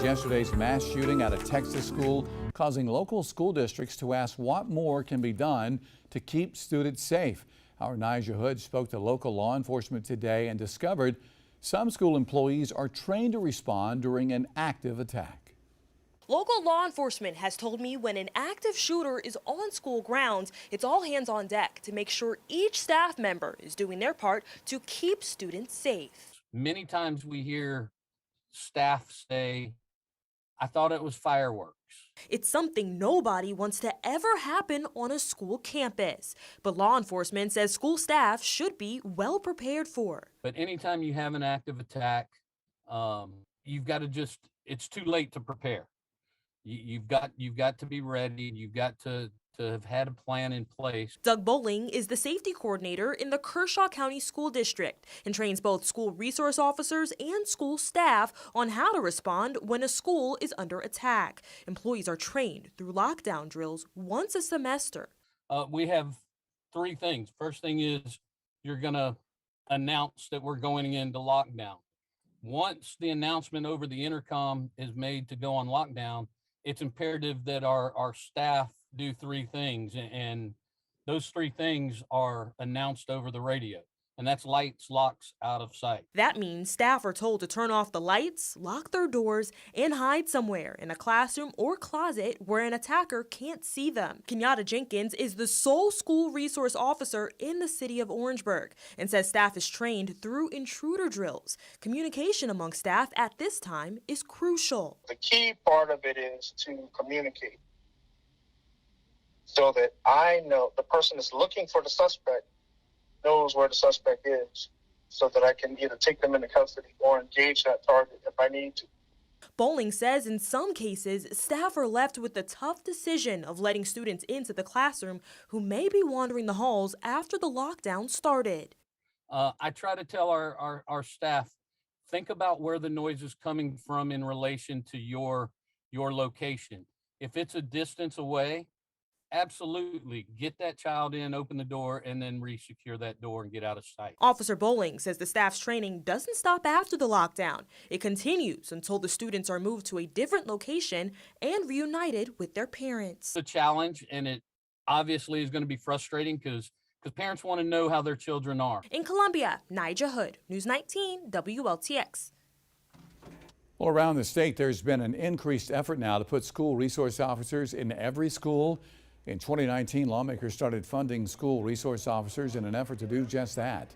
yesterday's mass shooting at a Texas school, causing local school districts to ask what more can be done to keep students safe. Our Nigel Hood spoke to local law enforcement today and discovered some school employees are trained to respond during an active attack. Local law enforcement has told me when an active shooter is on school grounds, it's all hands on deck to make sure each staff member is doing their part to keep students safe. Many times we hear staff say, "I thought it was fireworks." It's something nobody wants to ever happen on a school campus. But law enforcement says school staff should be well prepared for. But anytime you have an active attack, you've got to it's too late to prepare. You've got to be ready. You've got to have had a plan in place. Doug Bowling is the safety coordinator in the Kershaw-County School District and trains both school resource officers and school staff on how to respond when a school is under attack. Employees are trained through lockdown drills once a semester. We have three things. First thing is you're going to announce that we're going into lockdown. Once the announcement over the intercom is made to go on lockdown, it's imperative that our staff do three things, and those three things are announced over the radio, and that's lights, locks, out of sight. That means staff are told to turn off the lights, lock their doors, and hide somewhere in a classroom or closet where an attacker can't see them. Kenyatta Jenkins is the sole school resource officer in the city of Orangeburg and says staff is trained through intruder drills. Communication among staff at this time is crucial. The key part of it is to communicate so that I know the person that's looking for the suspect knows where the suspect is, so that I can either take them into custody or engage that target if I need to. Bowling says in some cases, staff are left with the tough decision of letting students into the classroom who may be wandering the halls after the lockdown started. I try to tell our staff, think about where the noise is coming from in relation to your location. If it's a distance away, absolutely get that child in, open the door, and then re-secure that door and get out of sight. Officer Bowling says the staff's training doesn't stop after the lockdown. It continues until the students are moved to a different location and reunited with their parents. It's a challenge, and it obviously is going to be frustrating because parents want to know how their children are. In Columbia, Nigel Hood, News 19 WLTX. Well, around the state, there's been an increased effort now to put school resource officers in every school. In 2019, lawmakers started funding school resource officers in an effort to do just that.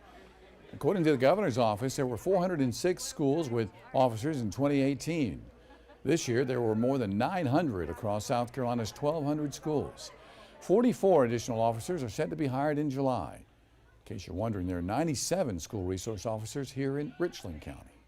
According to the governor's office, there were 406 schools with officers in 2018. This year, there were more than 900 across South Carolina's 1,200 schools. 44 additional officers are set to be hired in July. In case you're wondering, there are 97 school resource officers here in Richland County.